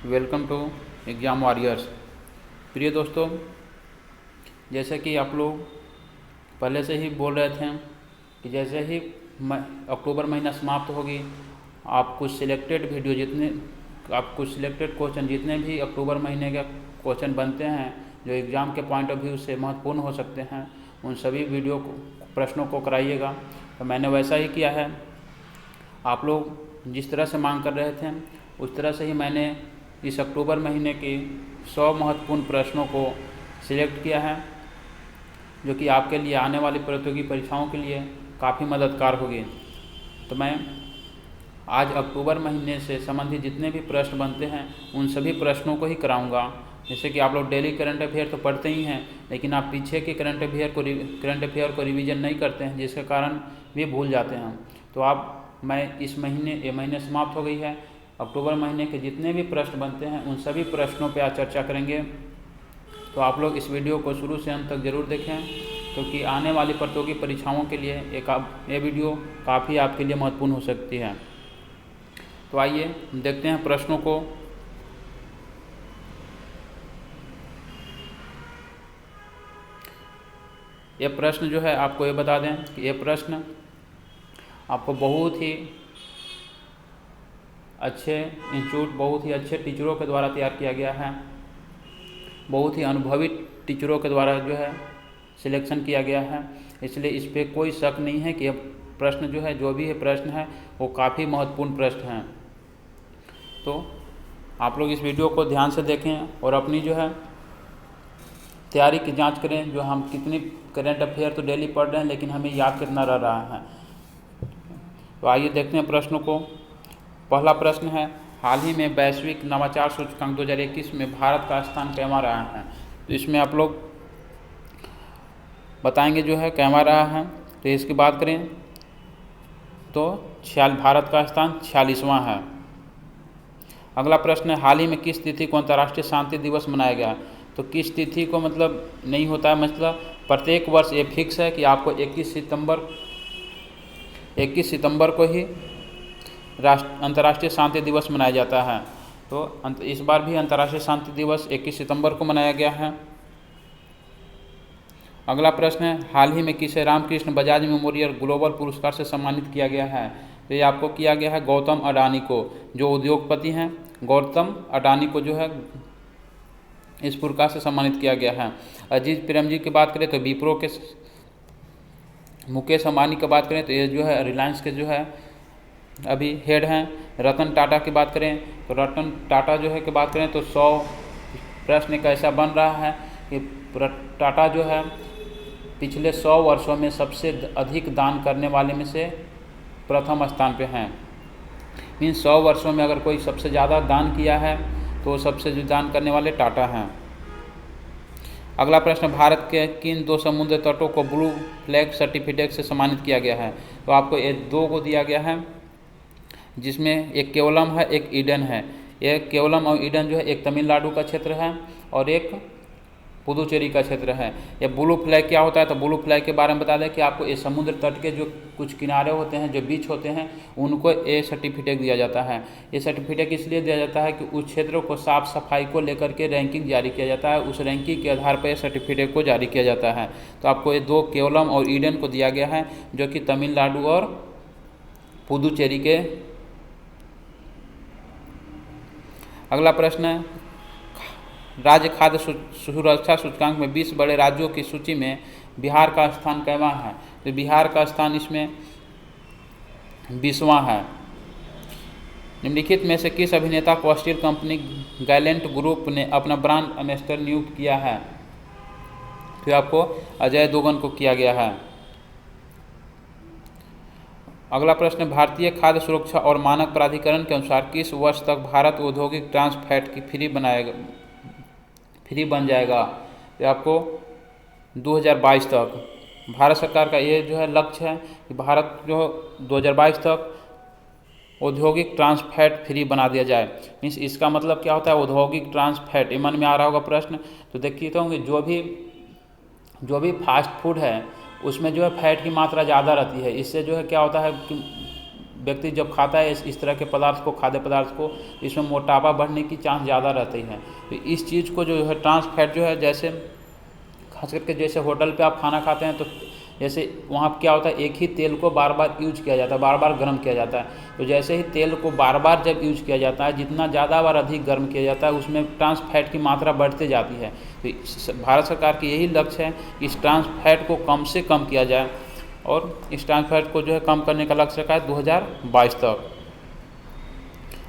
Welcome to exam warriors. प्रिय दोस्तों, जैसे कि आप लोग पहले से ही बोल रहे थे कि जैसे ही अक्टूबर महीना समाप्त होगी, आप कुछ सिलेक्टेड क्वेश्चन जितने भी अक्टूबर महीने के क्वेश्चन बनते हैं जो एग्ज़ाम के पॉइंट ऑफ व्यू से महत्वपूर्ण हो सकते हैं, उन सभी प्रश्नों को कराइएगा। तो मैंने वैसा ही किया है। आप लोग जिस तरह से मांग कर रहे थे उस तरह से ही मैंने इस अक्टूबर महीने के 100 महत्वपूर्ण प्रश्नों को सिलेक्ट किया है, जो कि आपके लिए आने वाली प्रतियोगी परीक्षाओं के लिए काफ़ी मददगार होगी। तो मैं आज अक्टूबर महीने से संबंधित जितने भी प्रश्न बनते हैं उन सभी प्रश्नों को ही कराऊंगा। जैसे कि आप लोग डेली करंट अफेयर तो पढ़ते ही हैं, लेकिन आप पीछे के करंट अफेयर को रिवीजन नहीं करते हैं, जिसके कारण भी भूल जाते हैं। तो ये महीने समाप्त हो गई है, अक्टूबर महीने के जितने भी प्रश्न बनते हैं उन सभी प्रश्नों पर आज चर्चा करेंगे। तो आप लोग इस वीडियो को शुरू से अंत तक ज़रूर देखें, क्योंकि आने वाली प्रतियोगी परीक्षाओं के लिए ये वीडियो काफ़ी आपके लिए महत्वपूर्ण हो सकती है। तो आइए देखते हैं प्रश्नों को। ये प्रश्न जो है, आपको ये बता दें कि ये प्रश्न आपको बहुत ही अच्छे इंस्टीट्यूट, बहुत ही अच्छे टीचरों के द्वारा तैयार किया गया है। बहुत ही अनुभवी टीचरों के द्वारा जो है सिलेक्शन किया गया है, इसलिए इस पर कोई शक नहीं है कि यह प्रश्न जो भी प्रश्न है वो काफ़ी महत्वपूर्ण प्रश्न हैं। तो आप लोग इस वीडियो को ध्यान से देखें और अपनी तैयारी की जांच करें। जो हम कितनी करंट अफेयर तो डेली पढ़ रहे हैं, लेकिन हमें याद कितना रह रहा है। तो आइए देखते हैं प्रश्नों को। पहला प्रश्न है, हाल ही में वैश्विक नवाचार सूचकांक 2021 में भारत का स्थान कैमा रहा है। तो इसमें आप लोग बताएंगे कैमा रहा है। तो इसकी बात करें तो भारत का स्थान 46वां है। अगला प्रश्न है, हाल ही में किस तिथि को अंतर्राष्ट्रीय शांति दिवस मनाया गया। तो किस तिथि को मतलब नहीं होता है, मतलब प्रत्येक वर्ष ये फिक्स है कि आपको 21 सितंबर को ही अंतर्राष्ट्रीय शांति दिवस मनाया जाता है। तो इस बार भी अंतर्राष्ट्रीय शांति दिवस 21 सितंबर को मनाया गया है। अगला प्रश्न है, हाल ही में किसे रामकृष्ण बजाज मेमोरियल ग्लोबल पुरस्कार से सम्मानित किया गया है। तो ये आपको किया गया है गौतम अडानी को, जो उद्योगपति हैं। गौतम अडानी को इस पुरस्कार से सम्मानित किया गया है। अजीत प्रेमजी की बात करें तो विप्रो के मुकेश अंबानी की बात करें तो ये रिलायंस के अभी हेड हैं। रतन टाटा की बात करें तो रतन टाटा की बात करें तो 100 प्रश्न एक ऐसा बन रहा है कि टाटा पिछले 100 वर्षों में सबसे अधिक दान करने वाले में से प्रथम स्थान पे हैं। इन 100 वर्षों में अगर कोई सबसे ज़्यादा दान किया है तो सबसे दान करने वाले टाटा हैं। अगला प्रश्न, भारत के किन 2 समुद्र तटों को ब्लू फ्लैग सर्टिफिकेट से सम्मानित किया गया है। तो आपको ये 2 को दिया गया है, जिसमें एक केवलम है, एक ईडन है। एक केवलम और ईडन एक तमिलनाडु का क्षेत्र है और एक पुदुचेरी का क्षेत्र है। ये ब्लू फ्लैग क्या होता है, तो ब्लू फ्लैग के बारे में बता दें कि आपको ये समुद्र तट के जो कुछ किनारे होते हैं, जो बीच होते हैं, उनको ये सर्टिफिकेट दिया जाता है। ये सर्टिफिकेट इसलिए दिया जाता है कि उस क्षेत्रों को साफ सफाई को लेकर के रैंकिंग जारी किया जाता है। उस रैंकिंग के आधार पर सर्टिफिकेट को जारी किया जाता है। तो आपको ये 2 केवलम और ईडन को दिया गया है, जो कि तमिलनाडु और पुदुचेरी के। अगला प्रश्न है, राज्य खाद्य सुरक्षा सूचकांक में 20 बड़े राज्यों की सूची में बिहार का स्थान कैवां है। तो बिहार का स्थान इसमें 20वां है। निम्नलिखित में से किस अभिनेता को स्टील कंपनी गैलेंट ग्रुप ने अपना ब्रांड एम्बेसडर नियुक्त किया है। तो आपको अजय देवगन को किया गया है। अगला प्रश्न, भारतीय खाद्य सुरक्षा और मानक प्राधिकरण के अनुसार किस वर्ष तक भारत औद्योगिक ट्रांस फैट की फ्री बन जाएगा। तो आपको 2022 तक भारत सरकार का ये लक्ष्य है कि भारत 2022 तक औद्योगिक ट्रांस फैट फ्री बना दिया जाए। मीन्स इसका मतलब क्या होता है, औद्योगिक ट्रांस फैट, मन में आ रहा होगा प्रश्न। तो देखिए तो जो भी फास्ट फूड है उसमें फैट की मात्रा ज़्यादा रहती है। इससे क्या होता है कि व्यक्ति जब खाता है इस तरह के पदार्थ को, खाद्य पदार्थ को, इसमें मोटापा बढ़ने की चांस ज़्यादा रहती है। तो इस चीज़ को जो है ट्रांस फैट जो है, जैसे खास करके जैसे होटल पे आप खाना खाते हैं तो जैसे वहाँ क्या होता है, एक ही तेल को बार बार यूज किया जाता है, बार बार गर्म किया जाता है। तो जैसे ही तेल को बार बार जब यूज किया जाता है, जितना ज़्यादा बार अधिक गर्म किया जाता है उसमें ट्रांस फैट की मात्रा बढ़ती जाती है। तो भारत सरकार की यही लक्ष्य है कि इस ट्रांस फैट को कम से कम किया जाए, और इस ट्रांस फैट को जो है कम करने का लक्ष्य रखा है 2022 तक।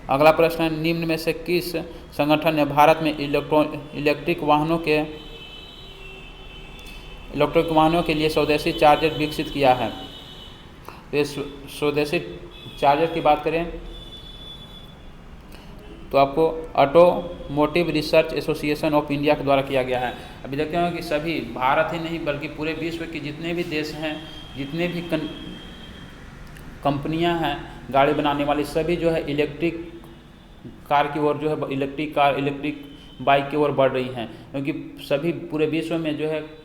अगला प्रश्न है, निम्न में से किस संगठन ने भारत में इलेक्ट्रिक वाहनों के लिए स्वदेशी चार्जर विकसित किया है? तो ये स्वदेशी चार्जर की बात करें तो आपको automotive research association of India के द्वारा किया गया है। अभी देखते हैं कि सभी भारत ही नहीं बल्कि पूरे विश्व के जितने भी देश हैं, जितने भी कंपनियां हैं गाड़ी बनाने वाली, सभी जो है इलेक्ट्रिक कार की ओर जो है, इलेक्ट्रिक कार, इलेक्ट्रिक बाइक की ओर बढ़ रही हैं, क्योंकि सभी पूरे विश्व में जो है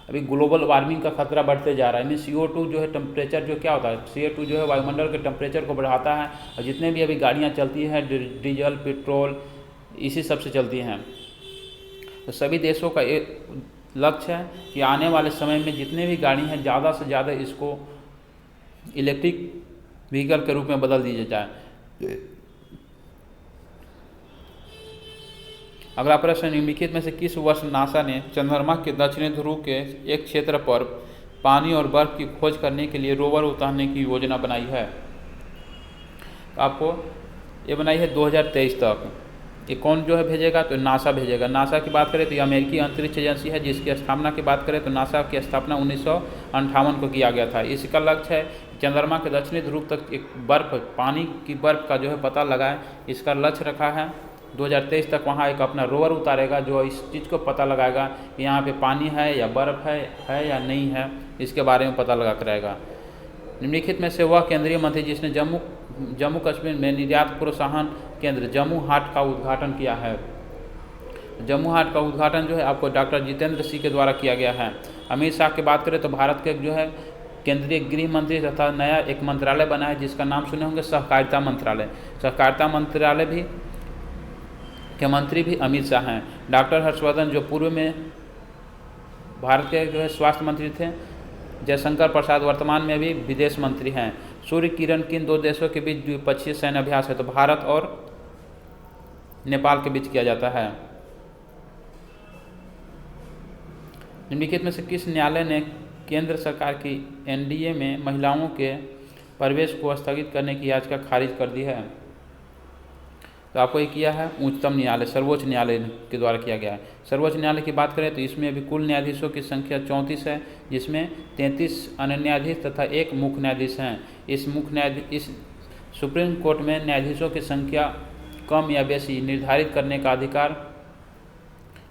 अभी ग्लोबल वार्मिंग का खतरा बढ़ते जा रहा है। यानी CO2 जो है टेम्परेचर जो क्या होता है, CO2 जो है वायुमंडल के टेम्परेचर को बढ़ाता है, और जितने भी अभी गाड़ियाँ चलती हैं डीजल, पेट्रोल, इसी सब से चलती हैं। तो सभी देशों का एक लक्ष्य है कि आने वाले समय में जितने भी गाड़ी हैं ज़्यादा से ज़्यादा इसको इलेक्ट्रिक व्हीकल के रूप में बदल दिया जाए। अगला प्रश्न, निम्नलिखित में से किस वर्ष नासा ने चंद्रमा के दक्षिणी ध्रुव के एक क्षेत्र पर पानी और बर्फ की खोज करने के लिए रोवर उतारने की योजना बनाई है? आपको ये बनाई है 2023 तक। ये कौन जो है भेजेगा? तो नासा भेजेगा। नासा की बात करें तो ये अमेरिकी अंतरिक्ष एजेंसी है, जिसकी स्थापना की बात करें तो नासा की स्थापना 1958 को किया गया था। इसका लक्ष्य है चंद्रमा के दक्षिणी ध्रुव तक एक पानी की बर्फ का जो है पता लगाए। इसका लक्ष्य रखा है 2023 तक वहाँ एक अपना रोवर उतारेगा जो इस चीज़ को पता लगाएगा कि यहाँ पे पानी है या बर्फ़ है या नहीं है, इसके बारे में पता लगा कर रहेगा। निम्नलिखित में से वह केंद्रीय मंत्री जिसने जम्मू कश्मीर में निर्यात प्रोत्साहन केंद्र जम्मू हाट का उद्घाटन किया है? जम्मू हाट का उद्घाटन जो है आपको डॉक्टर जितेंद्र सिंह के द्वारा किया गया है। अमित शाह की बात करें तो भारत के जो है केंद्रीय गृह मंत्री तथा नया एक मंत्रालय बना है जिसका नाम सुने होंगे, सहकारिता मंत्रालय। सहकारिता मंत्रालय भी के मंत्री भी अमित शाह हैं। डॉक्टर हर्षवर्धन जो पूर्व में भारत के जो है स्वास्थ्य मंत्री थे, जयशंकर प्रसाद वर्तमान में भी विदेश मंत्री हैं। सूर्य किरण किन दो देशों के बीच द्विपक्षीय सैन्य अभ्यास है? तो भारत और नेपाल के बीच किया जाता है। निम्नलिखित में से किस न्यायालय ने केंद्र सरकार की NDA में महिलाओं के प्रवेश को स्थगित करने की याचिका खारिज कर दी है? तो आपको ये किया है उच्चतम न्यायालय, सर्वोच्च न्यायालय के द्वारा किया गया है। सर्वोच्च न्यायालय की बात करें तो इसमें अभी कुल न्यायाधीशों की संख्या 34 है, जिसमें 33 अन्य न्यायाधीश तथा एक मुख्य न्यायाधीश हैं। इस सुप्रीम कोर्ट में न्यायाधीशों की संख्या कम या बेसी निर्धारित करने का अधिकार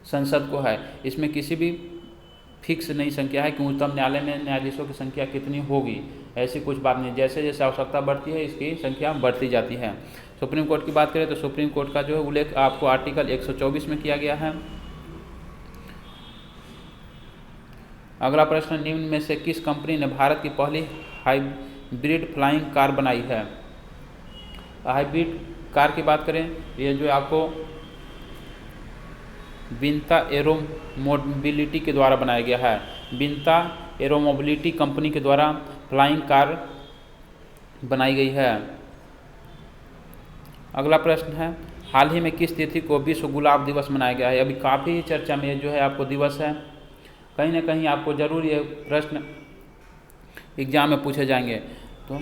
संसद को है। इसमें किसी भी फिक्स नहीं संख्या है कि उच्चतम न्यायालय में न्यायाधीशों की संख्या कितनी होगी, ऐसी कुछ बात नहीं। जैसे जैसे आवश्यकता बढ़ती है इसकी संख्या बढ़ती जाती है। सुप्रीम कोर्ट की बात करें तो सुप्रीम कोर्ट का जो है उल्लेख आपको आर्टिकल 124 में किया गया है। अगला प्रश्न, निम्न में से किस कंपनी ने भारत की पहली हाइब्रिड फ्लाइंग कार बनाई है? हाइब्रिड कार की बात करें ये जो आपको विंता एरो मोबिलिटी के द्वारा बनाया गया है। विंता एरो मोबिलिटी कंपनी के द्वारा फ्लाइंग कार बनाई गई है। अगला प्रश्न है, हाल ही में किस तिथि को विश्व गुलाब दिवस मनाया गया है? अभी काफ़ी चर्चा में जो है आपको दिवस है, कहीं ना कहीं आपको ज़रूर ये प्रश्न एग्जाम में पूछे जाएंगे। तो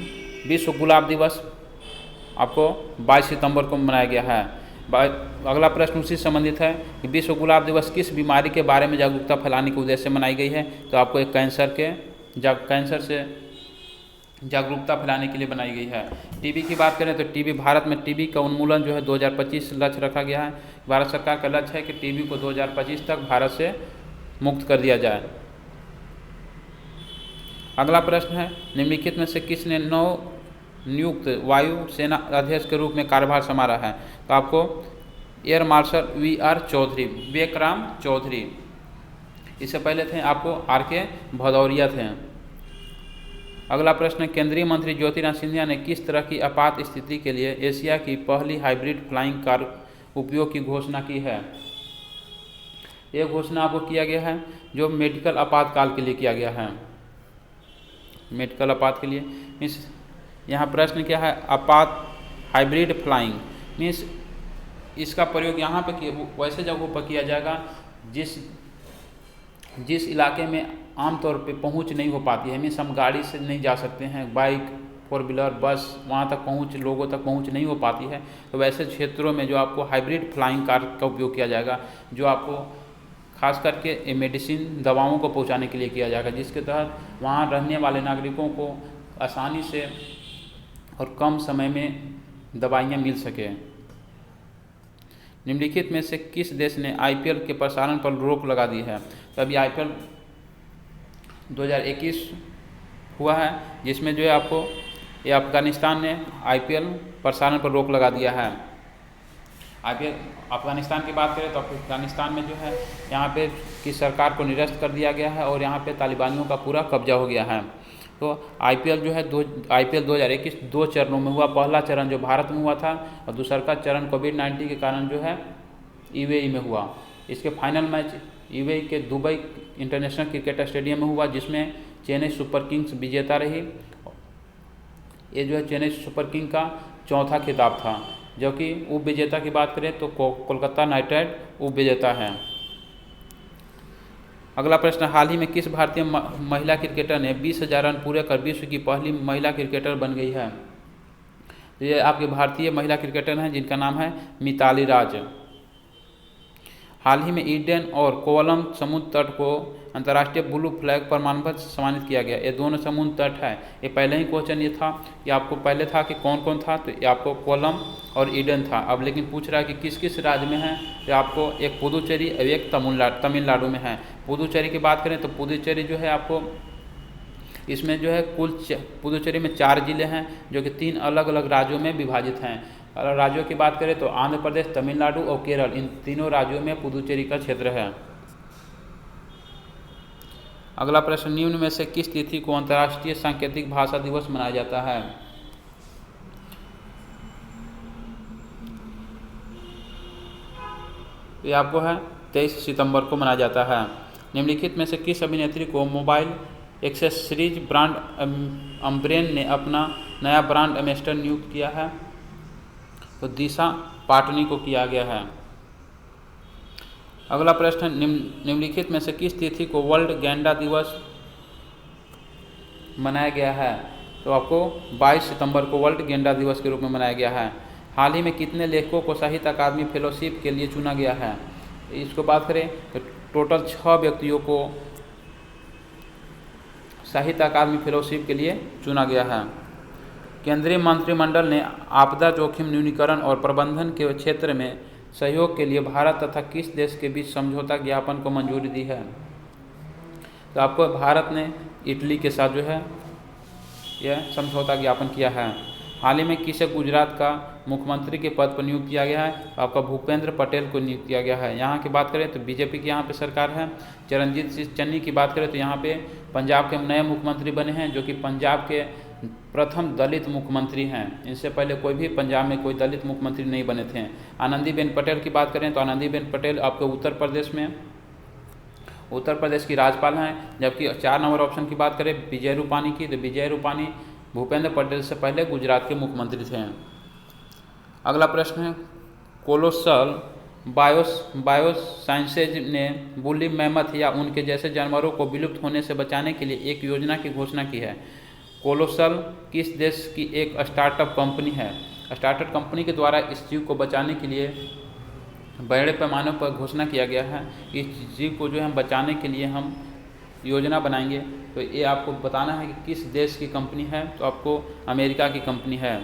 विश्व गुलाब दिवस आपको 22 सितंबर को मनाया गया है। अगला प्रश्न उसी से संबंधित है कि विश्व गुलाब दिवस किस बीमारी के बारे में जागरूकता फैलाने के उद्देश्य से मनाई गई है? तो आपको एक कैंसर से जागरूकता फैलाने के लिए बनाई गई है। टीबी की बात करें तो टीबी भारत में टीबी का उन्मूलन जो है 2025 लक्ष्य रखा गया है। भारत सरकार का लक्ष्य है कि टीबी को 2025 तक भारत से मुक्त कर दिया जाए। अगला प्रश्न है, निम्नलिखित में से किसने नव नियुक्त वायु सेना अध्यक्ष के रूप में कार्यभार संभाला है? तो आपको एयर मार्शल विक्रम चौधरी। इससे पहले थे आपको RK भदौरिया थे। अगला प्रश्न, केंद्रीय मंत्री ज्योतिरादित्य सिंधिया ने किस तरह की आपात स्थिति के लिए एशिया की पहली हाइब्रिड फ्लाइंग कार उपयोग की घोषणा की है? यह घोषणा आपको किया गया है जो मेडिकल आपातकाल के लिए किया गया है, मेडिकल आपात के लिए। मीन्स यहाँ प्रश्न क्या है, आपात हाइब्रिड फ्लाइंग मीन्स इसका प्रयोग यहाँ पर वैसे जगहों पर किया जाएगा जिस इलाके में आमतौर पे पहुँच नहीं हो पाती है। मीन्स हम गाड़ी से नहीं जा सकते हैं, बाइक, फोर व्हीलर, बस, वहाँ तक पहुँच, लोगों तक पहुँच नहीं हो पाती है, तो वैसे क्षेत्रों में जो आपको हाइब्रिड फ्लाइंग कार का उपयोग किया जाएगा, जो आपको खास करके मेडिसिन, दवाओं को पहुँचाने के लिए किया जाएगा, जिसके तहत वहाँ रहने वाले नागरिकों को आसानी से और कम समय में दवाइयाँ मिल सके। निम्नलिखित में से किस देश ने IPL के प्रसारण पर रोक लगा दी है? तो अभी IPL 2021 हुआ है, जिसमें जो है आपको ये अफगानिस्तान ने IPL प्रसारण पर रोक लगा दिया है। IPL अफगानिस्तान की बात करें तो अफगानिस्तान में जो है यहाँ पे की सरकार को निरस्त कर दिया गया है और यहाँ पे तालिबानियों का पूरा कब्जा हो गया है। तो IPL जो है IPL 2021 2 चरणों में हुआ। पहला चरण जो भारत में हुआ था और दूसरा चरण कोविड-19 के कारण जो है UAE में हुआ। इसके फाइनल मैच UAE के दुबई इंटरनेशनल क्रिकेट स्टेडियम में हुआ, जिसमें चेन्नई सुपर किंग्स विजेता रही। ये जो है चेन्नई सुपर किंग का चौथा खिताब था, जबकि उप विजेता की बात करें तो कोलकाता नाइट राइडर उप विजेता है। अगला प्रश्न, हाल ही में किस भारतीय महिला क्रिकेटर ने 20,000 रन पूरे कर विश्व की पहली महिला क्रिकेटर बन गई है? तो ये आपके भारतीय महिला क्रिकेटर हैं जिनका नाम है मिताली राज। हाल ही में ईडन और कोवलम समुद्र तट को अंतर्राष्ट्रीय ब्लू फ्लैग प्रमाण पत्र से सम्मानित किया गया। ये दोनों समुद्र तट है। ये पहले ही क्वेश्चन ये था कि आपको पहले था कि कौन कौन था, तो ये आपको कोवलम और ईडन था। अब लेकिन पूछ रहा है कि किस किस राज्य में है, तो आपको एक पुदुचेरी और एक तमिलनाडु में है। पुदुचेरी की बात करें तो पुदुचेरी जो है आपको इसमें जो है कुल पुदुचेरी में 4 जिले हैं जो कि 3 अलग अलग राज्यों में विभाजित हैं। अगर राज्यों की बात करें तो आंध्र प्रदेश, तमिलनाडु और केरल, इन तीनों राज्यों में पुदुचेरी का क्षेत्र है। अगला प्रश्न, निम्न में से किस तिथि को अंतर्राष्ट्रीय सांकेतिक भाषा दिवस मनाया जाता है? ये आपको है 23 सितंबर को मनाया जाता है। निम्नलिखित में से किस अभिनेत्री को मोबाइल एक्सेसरीज ब्रांड अम्ब्रेन ने अपना नया ब्रांड एम्बेसडर नियुक्त किया है? तो दिशा पाटनी को किया गया है। अगला प्रश्न, निम्नलिखित में से किस तिथि को वर्ल्ड गैंडा दिवस मनाया गया है? तो आपको 22 सितंबर को वर्ल्ड गैंडा दिवस के रूप में मनाया गया है। हाल ही में कितने लेखकों को साहित्य अकादमी फेलोशिप के लिए चुना गया है? इसको बात करें तो टोटल 6 व्यक्तियों को साहित्य अकादमी फेलोशिप के लिए चुना गया है। केंद्रीय मंत्रिमंडल ने आपदा जोखिम न्यूनीकरण और प्रबंधन के क्षेत्र में सहयोग के लिए भारत तथा किस देश के बीच समझौता ज्ञापन को मंजूरी दी है? तो आपको भारत ने इटली के साथ जो है यह समझौता ज्ञापन किया है। हाल ही में किसे गुजरात का मुख्यमंत्री के पद पर नियुक्त किया गया है? तो आपका भूपेंद्र पटेल को नियुक्त किया गया है। यहाँ की बात करें तो बीजेपी की यहाँ पे सरकार है। चरणजीत सिंह चन्नी की बात करें तो यहाँ पे पंजाब के नए मुख्यमंत्री बने हैं, जो कि पंजाब के प्रथम दलित मुख्यमंत्री हैं। इनसे पहले कोई भी पंजाब में कोई दलित मुख्यमंत्री नहीं बने थे। आनंदीबेन पटेल की बात करें तो आनंदीबेन पटेल आपके उत्तर प्रदेश की राज्यपाल हैं। जबकि 4 नंबर ऑप्शन की बात करें विजय रूपानी की, तो विजय रूपानी भूपेंद्र पटेल से पहले गुजरात के मुख्यमंत्री थे। अगला प्रश्न है, कोलोसल बायोसाइंसेज ने वुली मैमथ या उनके जैसे जानवरों को विलुप्त होने से बचाने के लिए एक योजना की घोषणा की है। कोलोसल किस देश की एक स्टार्टअप कंपनी है? स्टार्टअप कंपनी के द्वारा इस जीव को बचाने के लिए बड़े पैमाने पर घोषणा किया गया है। इस जीव को जो है बचाने के लिए हम योजना बनाएंगे। तो ये आपको बताना है कि किस देश की कंपनी है, तो आपको अमेरिका की कंपनी है।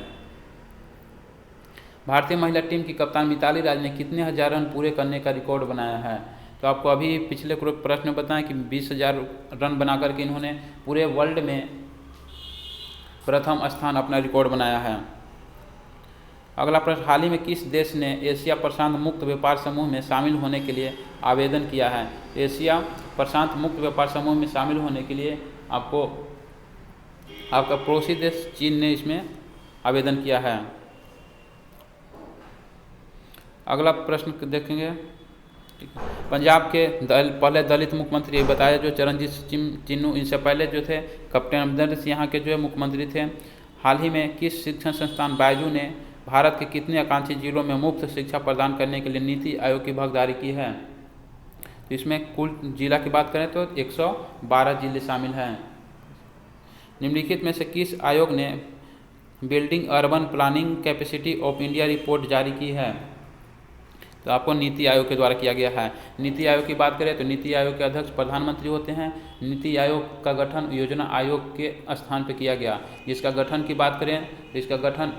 भारतीय महिला टीम की कप्तान मिताली राज ने कितने हजार रन पूरे करने का रिकॉर्ड बनाया है? तो आपको अभी पिछले प्रश्न में बताएं कि 20,000 रन बना करके इन्होंने पूरे वर्ल्ड में प्रथम स्थान अपना रिकॉर्ड बनाया है। अगला प्रश्न, हाल ही में किस देश ने एशिया प्रशांत मुक्त व्यापार समूह में शामिल होने के लिए आवेदन किया है? एशिया प्रशांत मुक्त व्यापार समूह में शामिल होने के लिए आपको आपका पड़ोसी देश चीन ने इसमें आवेदन किया है। अगला प्रश्न देखेंगे। पंजाब के पहले दलित मुख्यमंत्री बताया जो चरणजीत चिन्नू, इनसे पहले जो थे कैप्टन अमरिंदर सिंह यहाँ के जो है मुख्यमंत्री थे। हाल ही में किस शिक्षण संस्थान बायजू ने भारत के कितने आकांक्षी जिलों में मुफ्त शिक्षा प्रदान करने के लिए नीति आयोग की भागीदारी की है? तो इसमें कुल जिला की बात करें तो 112 जिले शामिल हैं। निम्नलिखित में से किस आयोग ने building urban planning capacity of India report जारी की है? तो आपको नीति आयोग के द्वारा किया गया है। नीति आयोग की बात करें तो नीति आयोग के अध्यक्ष प्रधानमंत्री होते हैं। नीति आयोग का गठन योजना आयोग के स्थान पर किया गया। जिसका गठन की बात करें तो इसका गठन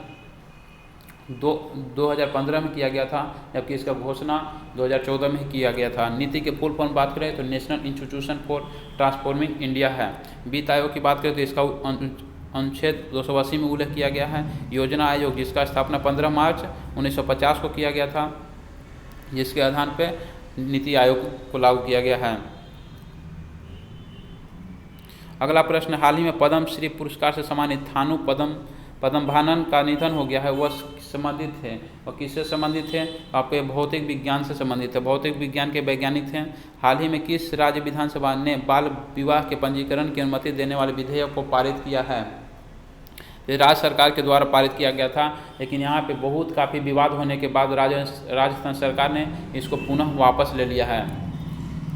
2015 में किया गया था, जबकि इसका घोषणा 2014 में किया गया था। नीति के फुल फॉर्म बात करें तो national institution for transforming India है। वित्त आयोग की बात करें तो इसका अनुच्छेद 280 में उल्लेख किया गया है। योजना आयोग जिसका स्थापना 15 मार्च 1950 को किया गया था, जिसके आधार पर नीति आयोग को लागू किया गया है। अगला प्रश्न, हाल ही में पद्म श्री पुरस्कार से सम्मानित थानू पद्मभानन का निधन हो गया है। वह संबंधित थे और किससे संबंधित थे? आपके भौतिक विज्ञान से संबंधित है। भौतिक विज्ञान के वैज्ञानिक थे। हाल ही में किस राज्य विधानसभा ने बाल विवाह के पंजीकरण की अनुमति देने वाले विधेयक को पारित किया है? ये राज्य सरकार के द्वारा पारित किया गया था, लेकिन यहाँ पे काफ़ी विवाद होने के बाद राजस्थान सरकार ने इसको पुनः वापस ले लिया है।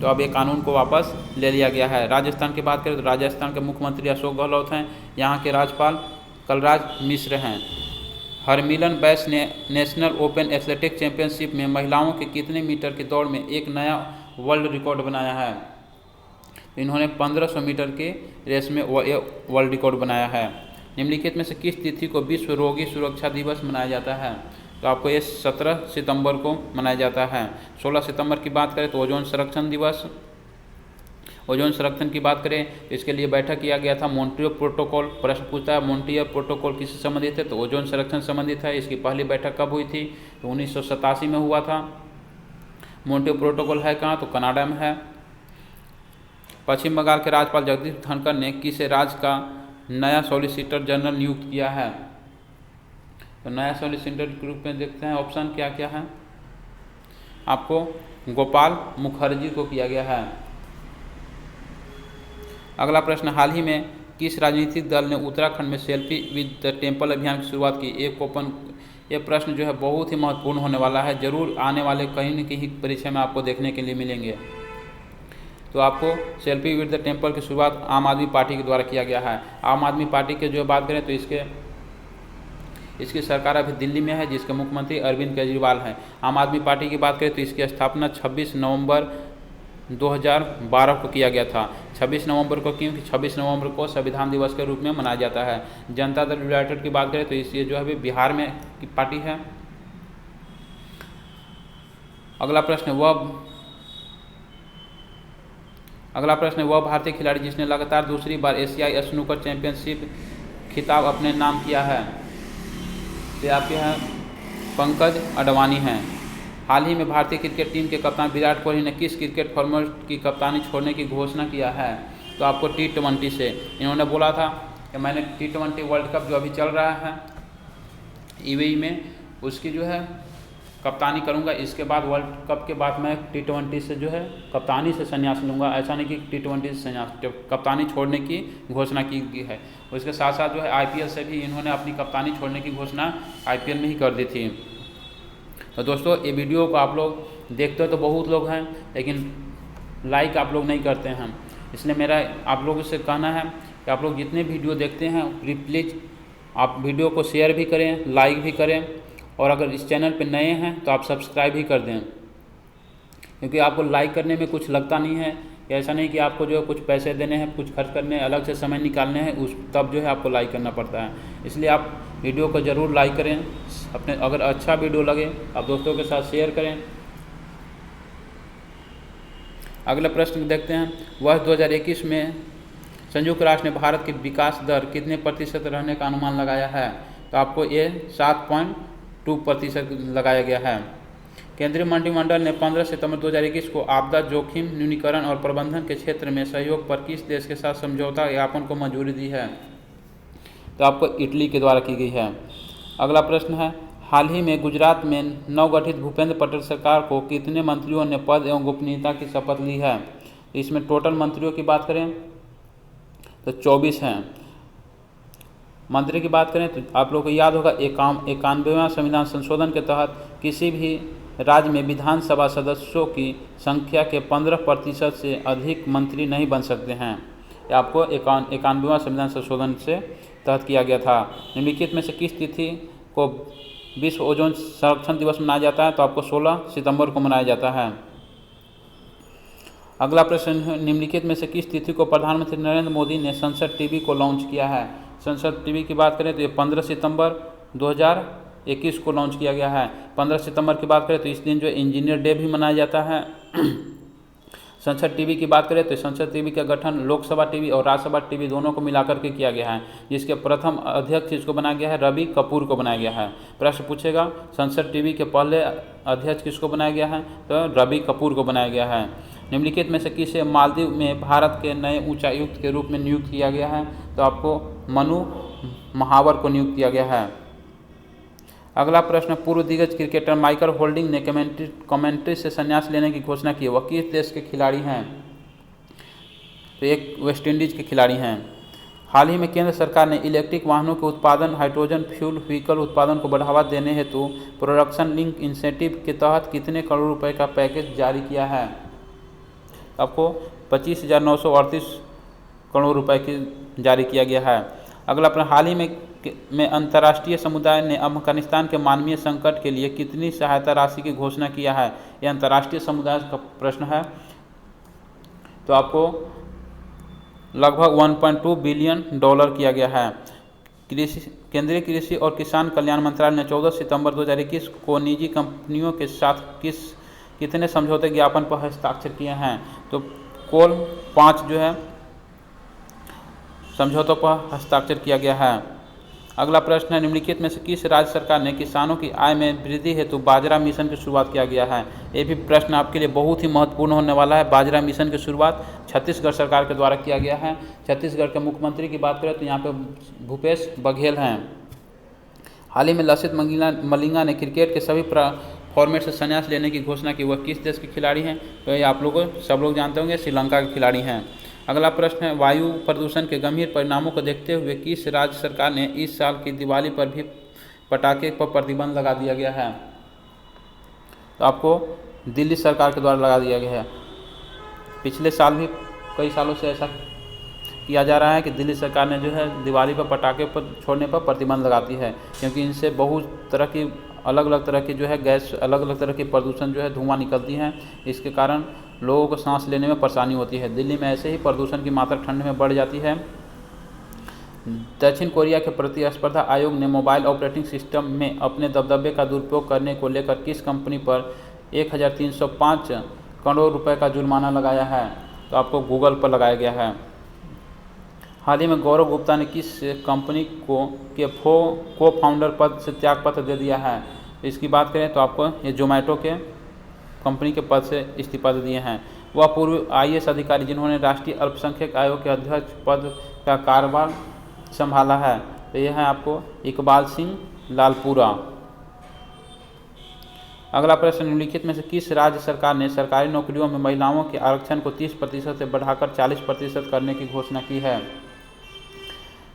तो अब ये कानून को वापस ले लिया गया है। राजस्थान की बात करें तो राजस्थान के मुख्यमंत्री अशोक गहलोत हैं। यहाँ के राज्यपाल कलराज मिश्र हैं। हरमिलन बैस ने नेशनल ओपन एथलेटिक चैंपियनशिप में महिलाओं के कितने मीटर की दौड़ में एक नया वर्ल्ड रिकॉर्ड बनाया है? इन्होंने 1500 मीटर के रेस में वर्ल्ड रिकॉर्ड बनाया है। निम्नलिखित में से किस तिथि को विश्व रोगी सुरक्षा दिवस मनाया जाता है? तो आपको ये 17 सितंबर को मनाया जाता है। 16 सितंबर की बात करें तो ओजोन संरक्षण दिवस। ओजोन संरक्षण की बात करें तो इसके लिए बैठक किया गया था मॉन्ट्रियल प्रोटोकॉल। प्रश्न पूछता है मॉन्ट्रियल प्रोटोकॉल किससे संबंधित है? तो ओजोन संरक्षण संबंधित है। इसकी पहली बैठक कब हुई थी? तो 1987 में हुआ था। मॉन्ट्रियल प्रोटोकॉल है कहाँ? तो कनाडा में है। पश्चिम बंगाल के राज्यपाल जगदीप धनखड़ ने किस राज्य का नया सॉलिसिटर जनरल नियुक्त किया है? तो नया सॉलिसिटर के रूप में देखते हैं ऑप्शन क्या क्या है। आपको गोपाल मुखर्जी को किया गया है। अगला प्रश्न, हाल ही में किस राजनीतिक दल ने उत्तराखंड में सेल्फी विद द टेम्पल अभियान की शुरुआत की? ये प्रश्न जो है बहुत ही महत्वपूर्ण होने वाला है। जरूर आने वाले कहीं न कहीं परीक्षा में आपको देखने के लिए मिलेंगे। तो आपको सेल्फी विद द टेम्पल की शुरुआत आम आदमी पार्टी के द्वारा किया गया है। आम आदमी पार्टी के जो बात करें तो इसकी सरकार अभी दिल्ली में है, जिसके मुख्यमंत्री अरविंद केजरीवाल हैं। आम आदमी पार्टी की बात करें तो इसकी स्थापना 26 नवंबर 2012 को किया गया था। 26 नवंबर को, क्योंकि 26 नवंबर को संविधान दिवस के रूप में मनाया जाता है। जनता दल यूनाइटेड की बात करें तो ये जो है बिहार में की पार्टी है। अगला प्रश्न, वह भारतीय खिलाड़ी जिसने लगातार दूसरी बार एशियाई स्नूकर चैंपियनशिप खिताब अपने नाम किया है? तो आपके यहाँ पंकज अडवाणी हैं। हाल ही में भारतीय क्रिकेट टीम के कप्तान विराट कोहली ने किस क्रिकेट फॉर्मेट की कप्तानी छोड़ने की घोषणा किया है? तो आपको T20 से। इन्होंने बोला था कि मैंने T20 वर्ल्ड कप जो अभी चल रहा है UAE में, उसकी जो है कप्तानी करूंगा। इसके बाद वर्ल्ड कप के बाद मैं T20 से जो है कप्तानी से संन्यास लूँगा। ऐसा नहीं कि T20 से संन्यास, कप्तानी छोड़ने की घोषणा की गई है। उसके साथ साथ जो है IPL से भी इन्होंने अपनी कप्तानी छोड़ने की घोषणा IPL में ही कर दी थी। तो दोस्तों, ये वीडियो को आप लोग देखते हो तो बहुत लोग हैं, लेकिन लाइक आप लोग नहीं करते हैं। इसलिए मेरा आप लोगों से कहना है कि आप लोग जितने वीडियो देखते हैं प्लीज़ आप वीडियो को शेयर भी करें, लाइक भी करें, और अगर इस चैनल पर नए हैं तो आप सब्सक्राइब भी कर दें, क्योंकि आपको लाइक करने में कुछ लगता नहीं है। ऐसा नहीं कि आपको जो है कुछ पैसे देने हैं, कुछ खर्च करने हैं, अलग से समय निकालने हैं, तब जो है आपको लाइक करना पड़ता है। इसलिए आप वीडियो को ज़रूर लाइक करें। अपने अगर अच्छा वीडियो लगे आप दोस्तों के साथ शेयर करें। अगला प्रश्न देखते हैं, वर्ष 2021 में संयुक्त राष्ट्र ने भारत की विकास दर कितने प्रतिशत रहने का अनुमान लगाया है? तो आपको ये 7.2% लगाया गया है। केंद्रीय मंत्रिमंडल ने 15 सितंबर 2021 को आपदा जोखिम न्यूनीकरण और प्रबंधन के क्षेत्र में सहयोग पर किस देश के साथ समझौता ज्ञापन को मंजूरी दी है? तो आपको इटली के द्वारा की गई है। अगला प्रश्न है, हाल ही में गुजरात में नवगठित भूपेंद्र पटेल सरकार को कितने मंत्रियों ने पद एवं गोपनीयता की शपथ ली है? इसमें टोटल मंत्रियों की बात करें तो 24 हैं। मंत्री की बात करें तो आप लोगों को याद होगा 91वां संविधान संशोधन के तहत किसी भी राज्य में विधानसभा सदस्यों की संख्या के 15% से अधिक मंत्री नहीं बन सकते हैं। यह आपको 91वां संविधान संशोधन से तहत किया गया था। निम्नलिखित में से किस तिथि को विश्व ओजोन संरक्षण दिवस मनाया जाता है? तो आपको 16 सितंबर को मनाया जाता है। अगला प्रश्न है, निम्नलिखित में से किस तिथि को प्रधानमंत्री नरेंद्र मोदी ने संसद टीवी को लॉन्च किया है? संसद टीवी की बात करें तो ये 15 सितंबर 2021 को लॉन्च किया गया है। 15 सितंबर की बात करें तो इस दिन जो इंजीनियर डे भी मनाया जाता है। संसद टीवी की बात करें तो संसद टीवी का गठन लोकसभा टीवी और राज्यसभा टीवी दोनों को मिलाकर के किया गया है, जिसके प्रथम अध्यक्ष इसको बनाया गया है, रवि कपूर को बनाया गया है। प्रश्न पूछेगा संसद टीवी के पहले अध्यक्ष किसको बनाया गया है? तो रवि कपूर को बनाया गया है। निम्नलिखित में से किसे मालदीव में भारत के नए उच्चायुक्त के रूप में नियुक्त किया गया है? तो आपको मनु महावर को नियुक्त किया गया है। अगला प्रश्न, पूर्व दिग्गज क्रिकेटर माइकल होल्डिंग ने कमेंट्री से संन्यास लेने की घोषणा की। वह किस देश के खिलाड़ी हैं? तो एक वेस्ट इंडीज के खिलाड़ी हैं। हाल ही में केंद्र सरकार ने इलेक्ट्रिक वाहनों के उत्पादन, हाइड्रोजन फ्यूल व्हीकल उत्पादन को बढ़ावा देने हेतु प्रोडक्शन लिंक इंसेंटिव के तहत कितने करोड़ रुपए का पैकेज जारी किया है? आपको 25,938 करोड़ रुपए की जारी किया गया है। अगला प्रश्न, हाल ही में अंतर्राष्ट्रीय समुदाय ने अफगानिस्तान के मानवीय संकट के लिए कितनी सहायता राशि की घोषणा किया है? यह अंतर्राष्ट्रीय समुदाय का प्रश्न है। तो आपको लगभग $1.2 बिलियन किया गया है। केंद्रीय कृषि और किसान कल्याण मंत्रालय ने 14 सितंबर 2021 को निजी कंपनियों के साथ कितने समझौते ज्ञापन पर हस्ताक्षर किए हैं? तो कुल 5 जो है समझौतों पर हस्ताक्षर किया गया है। अगला प्रश्न है, निम्नलिखित में से किस राज्य सरकार ने किसानों की आय में वृद्धि हेतु बाजरा मिशन की शुरुआत किया गया है? ये भी प्रश्न आपके लिए बहुत ही महत्वपूर्ण होने वाला है। बाजरा मिशन की शुरुआत छत्तीसगढ़ सरकार के द्वारा किया गया है। छत्तीसगढ़ के मुख्यमंत्री की बात करें तो यहाँ पे भूपेश बघेल हैं। हाल ही में लसित मलिंगा ने क्रिकेट के सभी फॉर्मेट से संन्यास लेने की घोषणा की। वह किस देश के खिलाड़ी हैं? तो ये आप लोगों सब लोग जानते होंगे, श्रीलंका के खिलाड़ी हैं। अगला प्रश्न है, वायु प्रदूषण के गंभीर परिणामों को देखते हुए किस राज्य सरकार ने इस साल की दिवाली पर भी पटाखे पर प्रतिबंध लगा दिया गया है? तो आपको दिल्ली सरकार के द्वारा लगा दिया गया है। पिछले साल भी कई सालों से ऐसा किया जा रहा है कि दिल्ली सरकार ने जो है दिवाली पर पटाखे पर छोड़ने पर प्रतिबंध लगाती है, क्योंकि इनसे बहुत तरह की अलग अलग तरह की जो है गैस, अलग अलग तरह की प्रदूषण जो है धुआं निकलती हैं। इसके कारण लोगों को सांस लेने में परेशानी होती है। दिल्ली में ऐसे ही प्रदूषण की मात्रा ठंड में बढ़ जाती है। दक्षिण कोरिया के प्रतिस्पर्धा आयोग ने मोबाइल ऑपरेटिंग सिस्टम में अपने दबदबे का दुरुपयोग करने को लेकर किस कंपनी पर 1,305 करोड़ रुपए का जुर्माना लगाया है? तो आपको गूगल पर लगाया गया है। हाल ही में गौरव गुप्ता ने किस कंपनी को फाउंडर पद से त्यागपत्र दे दिया है? इसकी बात करें तो आपको ये जोमेटो के कंपनी के पद से इस्तीफा दे दिए हैं। वह पूर्व IAS अधिकारी जिन्होंने राष्ट्रीय अल्पसंख्यक आयोग के अध्यक्ष पद का कार्यभार संभाला है। तो यह है आपको इकबाल सिंह लालपुरा। अगला प्रश्न, निम्नलिखित में से किस राज्य सरकार ने सरकारी नौकरियों में महिलाओं के आरक्षण को 30% से बढ़ाकर 40% करने की घोषणा की है?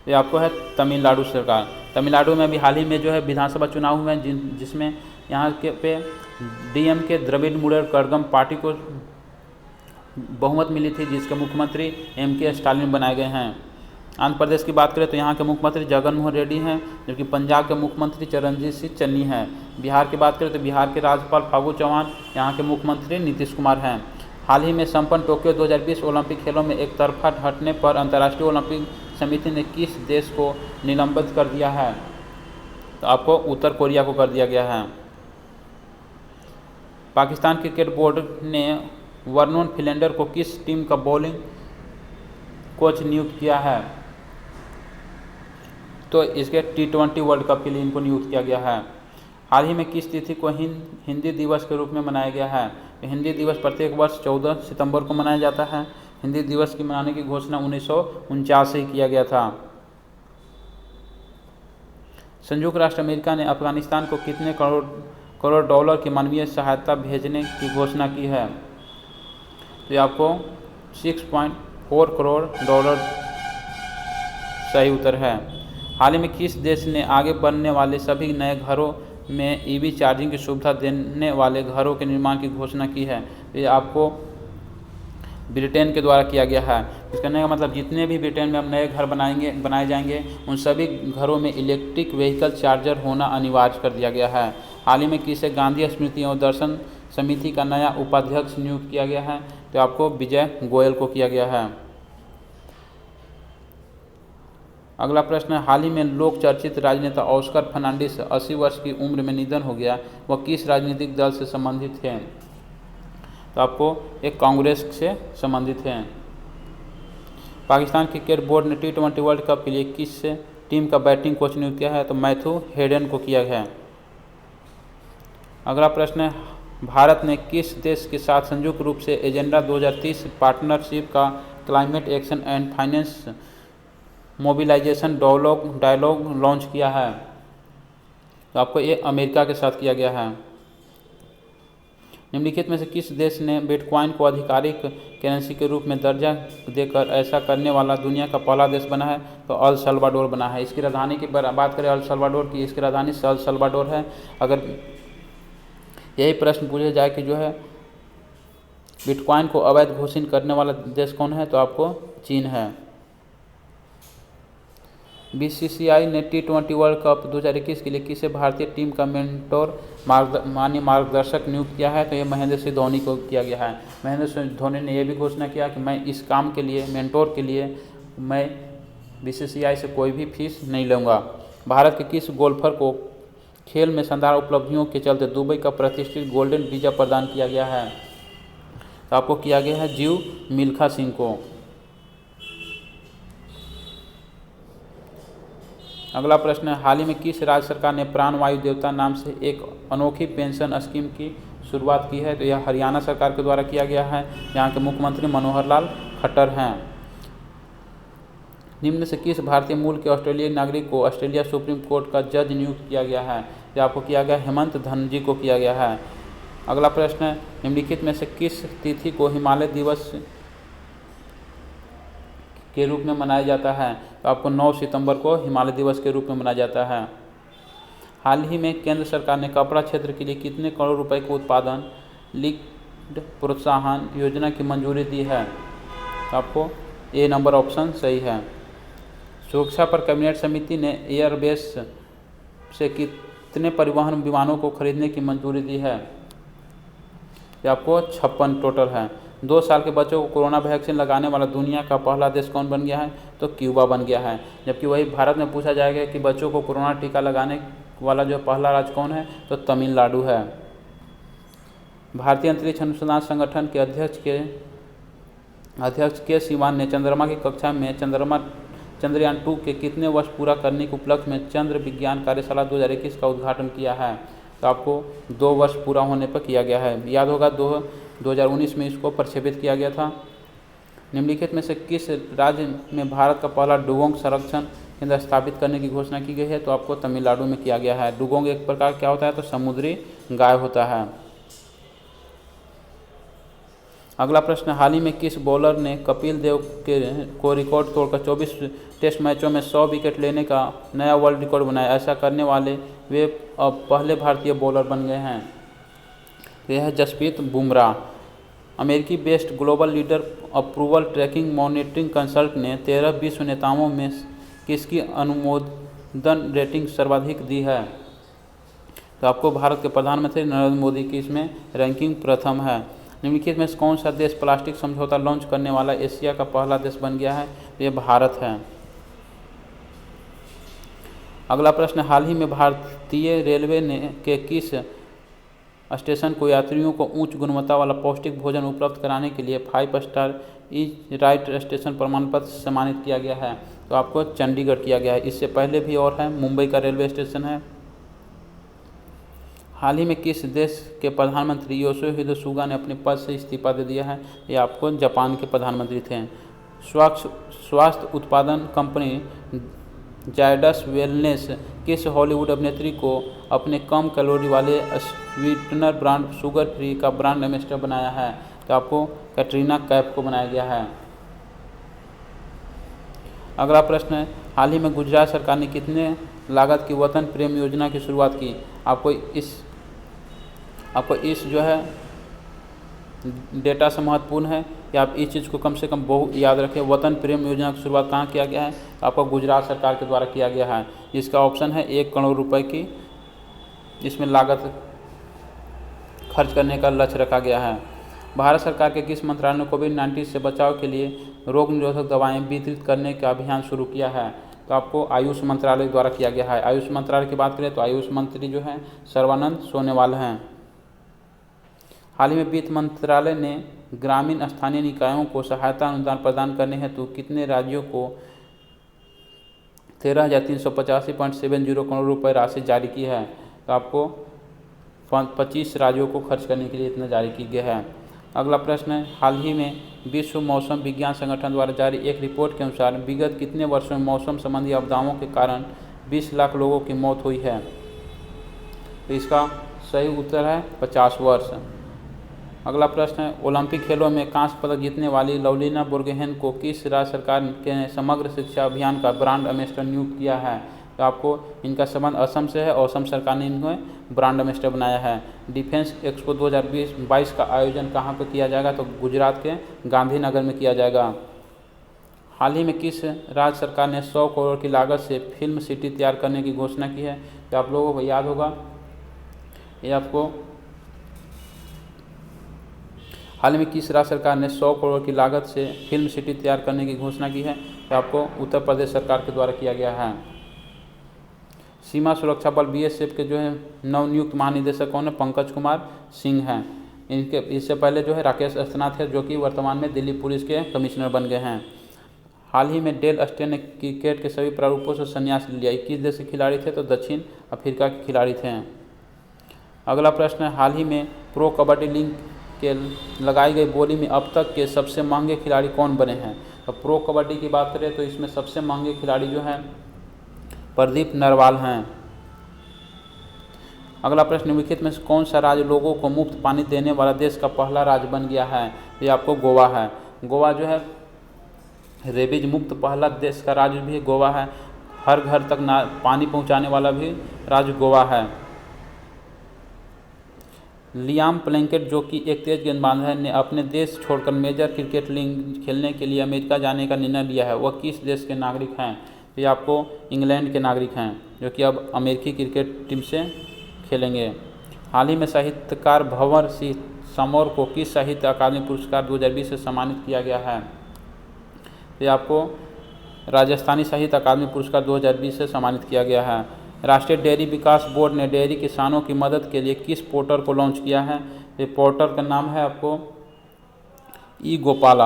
ये आपको है तमिलनाडु सरकार। तमिलनाडु में अभी हाल ही में जो है विधानसभा चुनाव हुए हैं, जिसमें यहाँ के पे DMK द्रविड़ मुनेत्र कड़गम पार्टी को बहुमत मिली थी, जिसके मुख्यमंत्री MK स्टालिन बनाए गए हैं। आंध्र प्रदेश की बात करें तो यहाँ के मुख्यमंत्री जगन मोहन रेड्डी हैं, जबकि पंजाब के मुख्यमंत्री चरणजीत सिंह चन्नी हैं। बिहार की बात करें तो बिहार के राज्यपाल फागू चौहान, यहाँ के मुख्यमंत्री नीतीश कुमार हैं। हाल ही में संपन्न टोक्यो 2020 ओलंपिक खेलों में एक तरफा हटने पर अंतर्राष्ट्रीय ओलंपिक समिति ने किस देश को निलंबित कर दिया है? तो आपको उत्तर कोरिया को कर दिया गया है। पाकिस्तान क्रिकेट बोर्ड ने वर्नोन फिलेंडर को किस टीम का बॉलिंग कोच नियुक्त किया है? तो इसके T20 वर्ल्ड कप के लिए इनको नियुक्त किया गया है। हाल ही में किस तिथि को हिंदी दिवस के रूप में मनाया गया है? हिंदी दिवस प्रत्येक वर्ष 14 सितंबर को मनाया जाता है। हिंदी दिवस की मनाने की घोषणा 1949 से ही किया गया था। संयुक्त राष्ट्र अमेरिका ने अफगानिस्तान को कितने करोड़ डॉलर की मानवीय सहायता भेजने की घोषणा की है? तो ये आपको 6.4 करोड़ डॉलर सही उत्तर है। हाल ही में किस देश ने आगे बढ़ने वाले सभी नए घरों में ईवी चार्जिंग की सुविधा देने वाले घरों के निर्माण की घोषणा की है? तो ये आपको ब्रिटेन के द्वारा किया गया है। इस कहने का मतलब जितने भी ब्रिटेन में अब नए घर बनाए जाएंगे उन सभी घरों में इलेक्ट्रिक व्हीकल चार्जर होना अनिवार्य कर दिया गया है। हाल ही में किसे गांधी स्मृति और दर्शन समिति का नया उपाध्यक्ष नियुक्त किया गया है? तो आपको विजय गोयल को किया गया है। अगला प्रश्न है, हाल ही में लोक चर्चित राजनेता ऑस्कर फर्नांडिस 80 वर्ष की उम्र में निधन हो गया, वह किस राजनीतिक दल से संबंधित है? तो आपको एक कांग्रेस से संबंधित हैं। पाकिस्तान क्रिकेट बोर्ड ने T20 वर्ल्ड कप के लिए किस टीम का बैटिंग कोच नियुक्त किया है? तो मैथ्यू हेडन को किया है। अगला प्रश्न है, भारत ने किस देश के साथ संयुक्त रूप से एजेंडा 2030 पार्टनरशिप का climate action and finance mobilisation dialogue launch किया है? तो आपको ये अमेरिका के साथ किया गया है। निम्नलिखित में से किस देश ने बिटकॉइन को आधिकारिक करेंसी के रूप में दर्जा देकर ऐसा करने वाला दुनिया का पहला देश बना है? तो अल सल्वाडोर बना है। इसकी राजधानी की बात करें अल सल्वाडोर की, इसकी राजधानी अल सल्वाडोर है। अगर यही प्रश्न पूछा जाए कि जो है बिटकॉइन को अवैध घोषित करने वाला देश कौन है? तो आपको चीन है। BCCI ने T20 वर्ल्ड कप 2021 के लिए किसे भारतीय टीम का मेंटोर मार्गदर्शक नियुक्त किया है? तो ये महेंद्र सिंह धोनी को किया गया है। महेंद्र सिंह धोनी ने यह भी घोषणा किया कि मैं इस काम के लिए मेंटोर के लिए मैं BCCI से कोई भी फीस नहीं लूँगा। भारत के किस गोल्फर को खेल में शानदार उपलब्धियों के चलते दुबई का प्रतिष्ठित गोल्डन वीज़ा प्रदान किया गया है? तो आपको किया गया है जीव मिल्खा सिंह को। अगला प्रश्न है, हाल ही में किस राज्य सरकार ने प्राण वायु देवता नाम से एक अनोखी पेंशन स्कीम की शुरुआत की है? तो यह हरियाणा सरकार के द्वारा किया गया है। यहाँ के मुख्यमंत्री मनोहर लाल खट्टर हैं। निम्न से किस भारतीय मूल के ऑस्ट्रेलियाई नागरिक को ऑस्ट्रेलिया सुप्रीम कोर्ट का जज नियुक्त किया गया है? जो आपको किया गया हेमंत धनजी को किया गया है। अगला प्रश्न है, निम्नलिखित में से किस तिथि को हिमालय दिवस के रूप में मनाया जाता है? तो आपको 9 सितंबर को हिमालय दिवस के रूप में मनाया जाता है। हाल ही में केंद्र सरकार ने कपड़ा क्षेत्र के लिए कितने करोड़ रुपए को उत्पादन लिंक्ड प्रोत्साहन योजना की मंजूरी दी है? तो आपको ए नंबर ऑप्शन सही है। सुरक्षा पर कैबिनेट समिति ने एयरबेस से कितने परिवहन विमानों को खरीदने की मंजूरी दी है? ये आपको 56 टोटल है। 2 साल के बच्चों को कोरोना वैक्सीन लगाने वाला दुनिया का पहला देश कौन बन गया है? तो क्यूबा बन गया है। जबकि वही भारत में पूछा जाएगा कि बच्चों को कोरोना टीका लगाने वाला जो पहला राज्य कौन है? तो तमिलनाडु है। भारतीय अंतरिक्ष अनुसंधान संगठन के अध्यक्ष के सिवान ने चंद्रमा की कक्षा में चंद्रयान 2 के कितने वर्ष पूरा करने के उपलक्ष्य में चंद्र विज्ञान कार्यशाला 2021 का उद्घाटन किया है? तो आपको 2 वर्ष पूरा होने पर किया गया है। याद होगा 2019 में इसको प्रक्षेपित किया गया था। निम्नलिखित में से किस राज्य में भारत का पहला डुगोंग संरक्षण केंद्र स्थापित करने की घोषणा की गई है? तो आपको तमिलनाडु में किया गया है। डुगोंग एक प्रकार क्या होता है? तो समुद्री गाय होता है। अगला प्रश्न, हाल ही में किस बॉलर ने कपिल देव को रिकॉर्ड तोड़कर 24 टेस्ट मैचों में 100 विकेट लेने का नया वर्ल्ड रिकॉर्ड बनाया? ऐसा करने वाले वे अब पहले भारतीय बॉलर बन गए हैं। यह है जसप्रीत बुमराह। अमेरिकी based global leader approval tracking monitoring consult ने 13 विश्व नेताओं में किसकी अनुमोदन रेटिंग सर्वाधिक दी है? तो आपको भारत के प्रधानमंत्री नरेंद्र मोदी की इसमें रैंकिंग प्रथम है। निम्नलिखित में कौन सा देश प्लास्टिक समझौता लॉन्च करने वाला एशिया का पहला देश बन गया है? तो यह भारत है। अगला प्रश्न, हाल ही में भारतीय रेलवे ने के किस स्टेशन को यात्रियों को उच्च गुणवत्ता वाला पौष्टिक भोजन उपलब्ध कराने के लिए 5 स्टार ईज राइट स्टेशन प्रमाण पत्र से सम्मानित किया गया है? तो आपको चंडीगढ़ किया गया है। इससे पहले भी और है, मुंबई का रेलवे स्टेशन है। हाल ही में किस देश के प्रधानमंत्री योशिहिदे सुगा ने अपने पद से इस्तीफा दे दिया है? ये आपको जापान के प्रधानमंत्री थे। स्वास्थ्य उत्पादन कंपनी जायडस वेलनेस किस हॉलीवुड अभिनेत्री को अपने कम कैलोरी वाले स्वीटनर ब्रांड शुगर फ्री का ब्रांड एम्बेसडर बनाया है? तो आपको कैटरीना कैफ को बनाया गया है। अगला प्रश्न है, हाल ही में गुजरात सरकार ने कितने लागत की वतन प्रेम योजना की शुरुआत की? आपको इस जो है डेटा से महत्वपूर्ण है कि आप इस चीज़ को कम से कम बहुत याद रखें। वतन प्रेम योजना की शुरुआत कहाँ किया गया है? आपको गुजरात सरकार के द्वारा किया गया है। इसका ऑप्शन है 1 करोड़ रुपए की इसमें लागत खर्च करने का लक्ष्य रखा गया है। भारत सरकार के किस मंत्रालय ने कोविड-19 से बचाव के लिए रोग निरोधक दवाएं वितरित करने का अभियान शुरू किया है? तो आपको आयुष मंत्रालय द्वारा किया गया है। आयुष मंत्रालय की बात करें तो आयुष मंत्री जो हैं सर्बानंद सोनोवाल हैं। हाल ही में वित्त मंत्रालय ने ग्रामीण स्थानीय निकायों को सहायता अनुदान प्रदान करने हेतु कितने राज्यों को 13,385.70 करोड़ रुपये राशि जारी की है? तो आपको 25 राज्यों को खर्च करने के लिए इतना जारी की गया है। अगला प्रश्न है, हाल ही में विश्व मौसम विज्ञान संगठन द्वारा जारी एक रिपोर्ट के अनुसार विगत कितने वर्षों में मौसम संबंधी आपदाओं के कारण 20 लाख लोगों की मौत हुई है? तो इसका सही उत्तर है 50 वर्ष। अगला प्रश्न है, ओलंपिक खेलों में कांस्य पदक जीतने वाली लवलीना बोर्गोहेन को किस राज्य सरकार ने समग्र शिक्षा अभियान का ब्रांड एम्बेसडर नियुक्त किया है? तो आपको इनका संबंध असम से है और असम सरकार ने इन्हें ब्रांड एम्बेसडर बनाया है। डिफेंस एक्सपो 2022 का आयोजन कहाँ पर किया जाएगा? तो गुजरात के गांधीनगर में किया जाएगा। हाल ही में किस राज्य सरकार ने 100 करोड़ की लागत से फिल्म सिटी तैयार करने की घोषणा की है? तो आप लोगों को याद होगा, ये आपको हाल ही में किस राज्य सरकार ने 100 करोड़ की लागत से फिल्म सिटी तैयार करने की घोषणा की है? तो आपको उत्तर प्रदेश सरकार के द्वारा किया गया है। सीमा सुरक्षा बल BSF के जो है नवनियुक्त महानिदेशक कौन है? पंकज कुमार सिंह हैं। इससे पहले जो है राकेश अस्थनाथ है जो कि वर्तमान में दिल्ली पुलिस के कमिश्नर बन गए हैं। हाल ही में डेल स्टेन ने क्रिकेट के सभी प्रारूपों से संन्यास लिया। 21 देश के खिलाड़ी थे तो दक्षिण अफ्रीका के खिलाड़ी थे। अगला प्रश्न है, हाल ही में प्रो कबड्डी लीग के लगाई गई बोली में अब तक के सबसे महंगे खिलाड़ी कौन बने हैं? तो प्रो कबड्डी की बात करें तो इसमें सबसे महंगे खिलाड़ी जो हैं प्रदीप नरवाल हैं। अगला प्रश्न, निम्नलिखित में से कौन सा राज्य लोगों को मुफ्त पानी देने वाला देश का पहला राज्य बन गया है? ये आपको गोवा है। गोवा जो है रेबीज मुक्त पहला देश का राज्य भी गोवा है। हर घर तक पानी पहुंचाने वाला भी राज्य गोवा है। लियाम प्लंकेट जो कि एक तेज गेंदबाज है ने अपने देश छोड़कर मेजर क्रिकेट लीग खेलने के लिए अमेरिका जाने का निर्णय लिया है। वह किस देश के नागरिक हैं? तो ये आपको इंग्लैंड के नागरिक हैं जो कि अब अमेरिकी क्रिकेट टीम से खेलेंगे। हाल ही में साहित्यकार भंवर सिंह समौर को किस साहित्य अकादमी पुरस्कार 2020 से सम्मानित किया गया है? ये आपको राजस्थानी साहित्य अकादमी पुरस्कार 2020 से सम्मानित किया गया है। राष्ट्रीय डेयरी विकास बोर्ड ने डेयरी किसानों की मदद के लिए किस पोर्टल को लॉन्च किया है? ये पोर्टल का नाम है आपको ई गोपाला।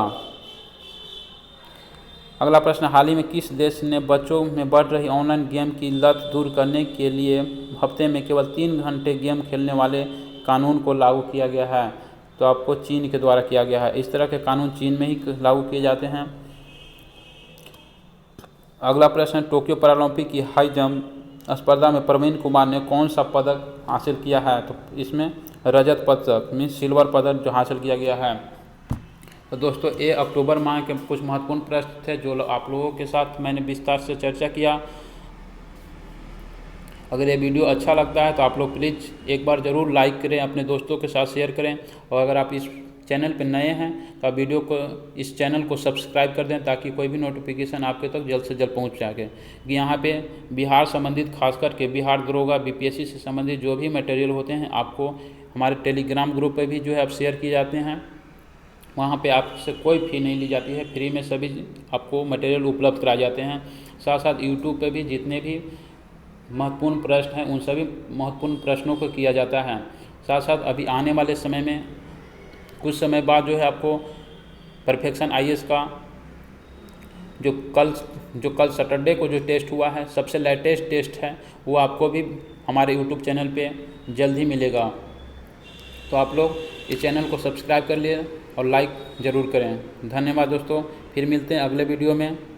अगला प्रश्न, हाल ही में किस देश ने बच्चों में बढ़ रही ऑनलाइन गेम की लत दूर करने के लिए हफ्ते में केवल 3 घंटे गेम खेलने वाले कानून को लागू किया गया है? तो आपको चीन के द्वारा किया गया है। इस तरह के कानून चीन में ही लागू किए जाते हैं। अगला प्रश्न, टोक्यो पैरालंपिक की हाई जंप स्पर्धा में प्रवीण कुमार ने कौन सा पदक हासिल किया है? तो इसमें रजत पदक मीन्स सिल्वर पदक जो हासिल किया गया है। तो दोस्तों ये अक्टूबर माह के कुछ महत्वपूर्ण प्रश्न थे जो आप लोगों के साथ मैंने विस्तार से चर्चा किया। अगर ये वीडियो अच्छा लगता है तो आप लोग प्लीज़ एक बार ज़रूर लाइक करें, अपने दोस्तों के साथ शेयर करें और अगर आप इस चैनल पर नए हैं तो आप इस चैनल को सब्सक्राइब कर दें ताकि कोई भी नोटिफिकेशन आपके तक जल्द से जल्द पहुंच सके। कि यहाँ पे बिहार संबंधित खास करके बिहार दरोगा BPSC से संबंधित जो भी मटेरियल होते हैं आपको हमारे टेलीग्राम ग्रुप पे भी जो है आप शेयर किए जाते हैं। वहाँ पे आपसे कोई फ़ी नहीं ली जाती है, फ्री में सभी आपको मटेरियल उपलब्ध कराए जाते हैं। साथ साथ यूट्यूब पे भी जितने भी महत्वपूर्ण प्रश्न हैं उन सभी महत्वपूर्ण प्रश्नों को किया जाता है। साथ साथ अभी आने वाले समय में कुछ समय बाद जो है आपको परफेक्शन IAS का जो कल सैटरडे को जो टेस्ट हुआ है सबसे लेटेस्ट टेस्ट है वो आपको भी हमारे यूट्यूब चैनल पे जल्द ही मिलेगा। तो आप लोग इस चैनल को सब्सक्राइब कर लिए और लाइक ज़रूर करें। धन्यवाद दोस्तों, फिर मिलते हैं अगले वीडियो में।